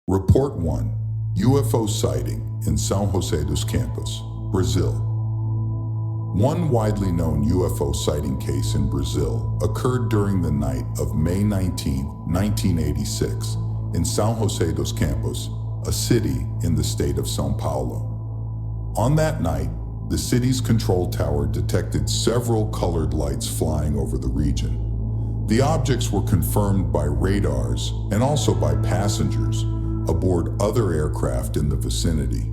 Report 1. UFO sighting in São José dos Campos, Brazil. One widely known UFO sighting case in Brazil occurred during the night of May 19, 1986, in São José dos Campos, a city in the state of São Paulo. On that night, the city's control tower detected several colored lights flying over the region. The objects were confirmed by radars and also by passengers aboard other aircraft in the vicinity.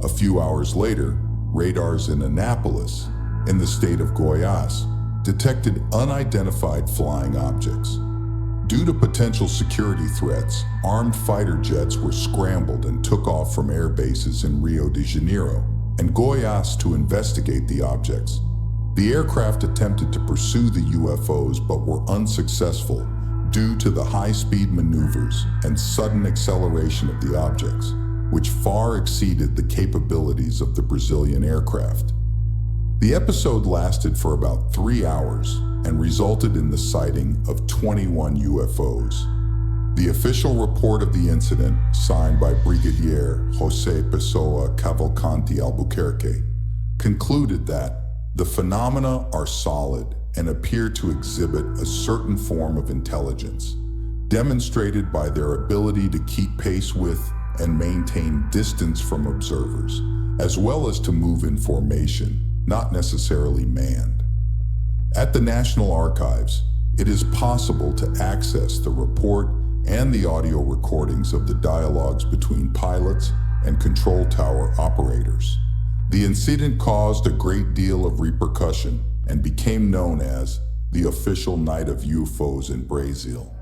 A few hours later, radars in Anápolis, in the state of Goiás, detected unidentified flying objects. Due to potential security threats, armed fighter jets were scrambled and took off from air bases in Rio de Janeiro and Goiás to investigate the objects. The aircraft attempted to pursue the UFOs but were unsuccessful due to the high-speed maneuvers and sudden acceleration of the objects, which far exceeded the capabilities of the Brazilian aircraft. The episode lasted for about 3 hours and resulted in the sighting of 21 UFOs. The official report of the incident, signed by Brigadier José Pessoa Cavalcanti Albuquerque, concluded that the phenomena are solid and appear to exhibit a certain form of intelligence, demonstrated by their ability to keep pace with and maintain distance from observers, as well as to move in formation, not necessarily manned. At the National Archives, it is possible to access the report and the audio recordings of the dialogues between pilots and control tower operators. The incident caused a great deal of repercussion and became known as the official Night of UFOs in Brazil.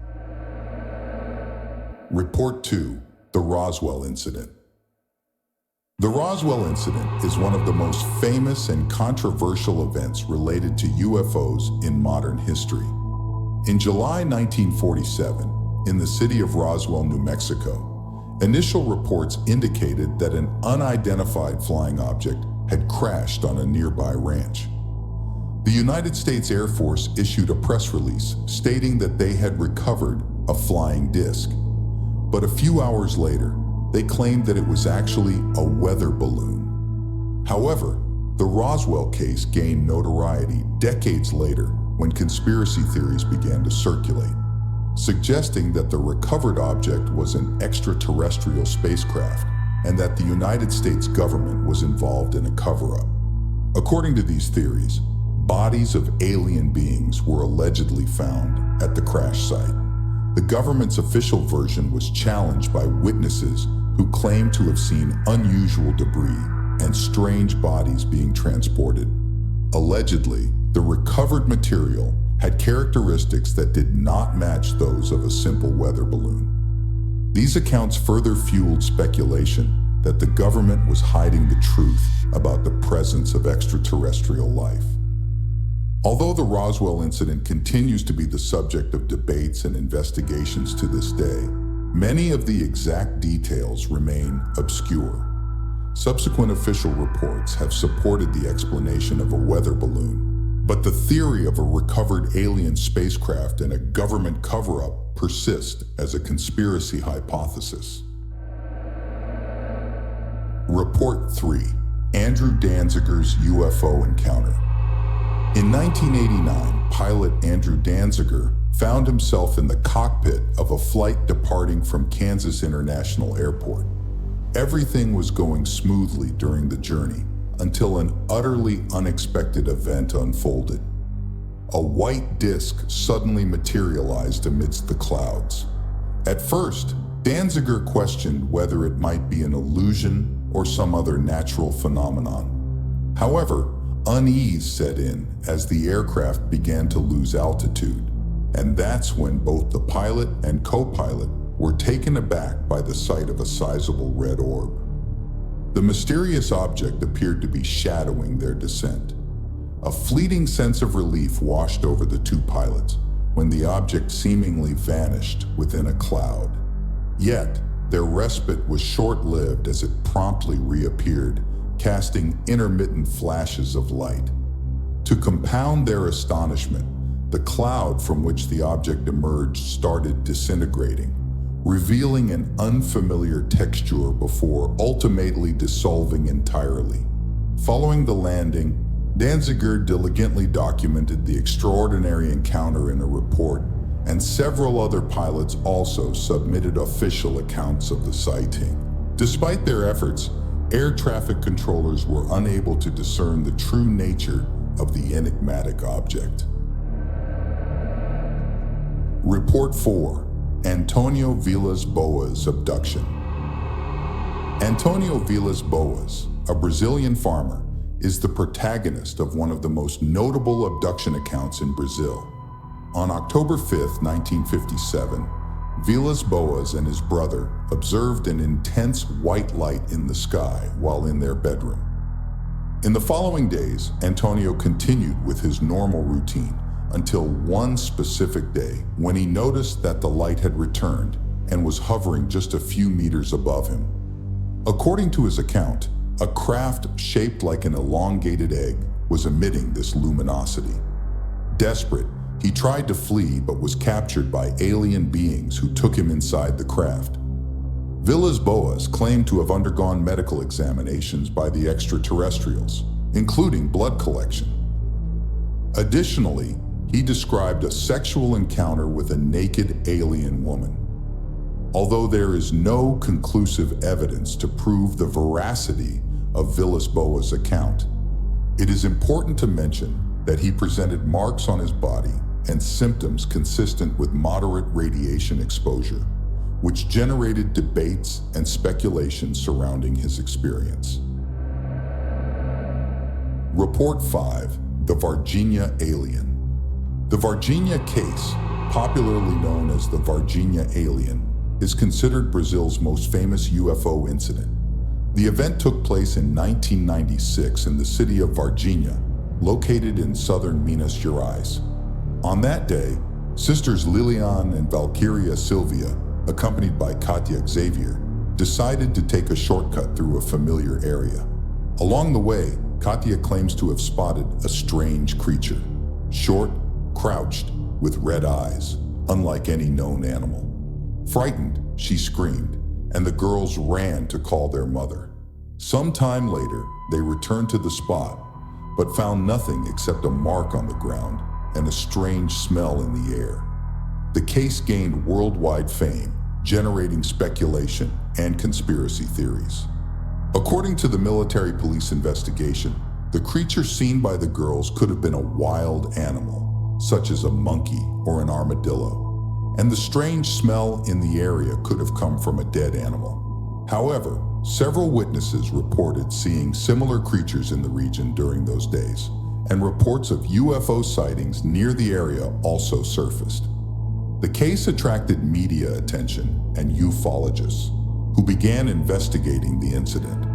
Report 2. The Roswell Incident. The Roswell Incident is one of the most famous and controversial events related to UFOs in modern history. In July 1947, in the city of Roswell, New Mexico, initial reports indicated that an unidentified flying object had crashed on a nearby ranch. The United States Air Force issued a press release stating that they had recovered a flying disc. But a few hours later, they claimed that it was actually a weather balloon. However, the Roswell case gained notoriety decades later when conspiracy theories began to circulate, suggesting that the recovered object was an extraterrestrial spacecraft and that the United States government was involved in a cover-up. According to these theories, bodies of alien beings were allegedly found at the crash site. The government's official version was challenged by witnesses who claimed to have seen unusual debris and strange bodies being transported. Allegedly, the recovered material had characteristics that did not match those of a simple weather balloon. These accounts further fueled speculation that the government was hiding the truth about the presence of extraterrestrial life. Although the Roswell incident continues to be the subject of debates and investigations to this day, many of the exact details remain obscure. Subsequent official reports have supported the explanation of a weather balloon, but the theory of a recovered alien spacecraft and a government cover-up persist as a conspiracy hypothesis. Report 3. Andrew Danziger's UFO encounter. In 1989, pilot Andrew Danziger found himself in the cockpit of a flight departing from Kansas International Airport. Everything was going smoothly during the journey until an utterly unexpected event unfolded. A white disc suddenly materialized amidst the clouds. At first, Danziger questioned whether it might be an illusion or some other natural phenomenon. However, unease set in as the aircraft began to lose altitude, and that's when both the pilot and co-pilot were taken aback by the sight of a sizable red orb. The mysterious object appeared to be shadowing their descent. A fleeting sense of relief washed over the two pilots when the object seemingly vanished within a cloud. Yet, their respite was short-lived as it promptly reappeared, casting intermittent flashes of light. To compound their astonishment, the cloud from which the object emerged started disintegrating, revealing an unfamiliar texture before ultimately dissolving entirely. Following the landing, Danziger diligently documented the extraordinary encounter in a report, and several other pilots also submitted official accounts of the sighting. Despite their efforts, air traffic controllers were unable to discern the true nature of the enigmatic object. Report 4. Antonio Vilas Boas abduction. Antonio Vilas Boas, a Brazilian farmer, is the protagonist of one of the most notable abduction accounts in Brazil. On October 5, 1957, Vilas Boas and his brother observed an intense white light in the sky while in their bedroom. In the following days, Antonio continued with his normal routine until one specific day when he noticed that the light had returned and was hovering just a few meters above him. According to his account, a craft shaped like an elongated egg was emitting this luminosity. Desperate, he tried to flee but was captured by alien beings who took him inside the craft. Vilas Boas claimed to have undergone medical examinations by the extraterrestrials, including blood collection. Additionally, he described a sexual encounter with a naked alien woman. Although there is no conclusive evidence to prove the veracity of Vilas Boas' account, it is important to mention that he presented marks on his body and symptoms consistent with moderate radiation exposure, which generated debates and speculation surrounding his experience. Report 5. The Varginha Alien. The Varginha case, popularly known as the Varginha Alien, is considered Brazil's most famous UFO incident. The event took place in 1996 in the city of Varginha, located in southern Minas Gerais. On that day, sisters Lilian and Valkyria Silvia, accompanied by Katya Xavier, decided to take a shortcut through a familiar area. Along the way, Katya claims to have spotted a strange creature, short, crouched, with red eyes, unlike any known animal. Frightened, she screamed, and the girls ran to call their mother. Sometime later, they returned to the spot, but found nothing except a mark on the ground and a strange smell in the air. The case gained worldwide fame, generating speculation and conspiracy theories. According to the military police investigation, the creature seen by the girls could have been a wild animal, such as a monkey or an armadillo, and the strange smell in the area could have come from a dead animal. However, several witnesses reported seeing similar creatures in the region during those days, and reports of UFO sightings near the area also surfaced. The case attracted media attention and ufologists, who began investigating the incident.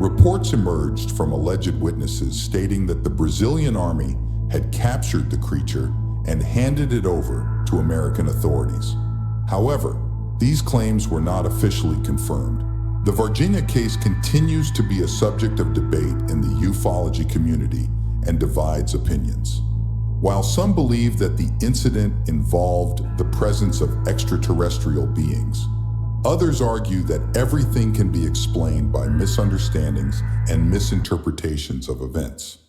Reports emerged from alleged witnesses stating that the Brazilian army had captured the creature and handed it over to American authorities. However, these claims were not officially confirmed. The Varginha case continues to be a subject of debate in the ufology community and divides opinions. While some believe that the incident involved the presence of extraterrestrial beings, others argue that everything can be explained by misunderstandings and misinterpretations of events.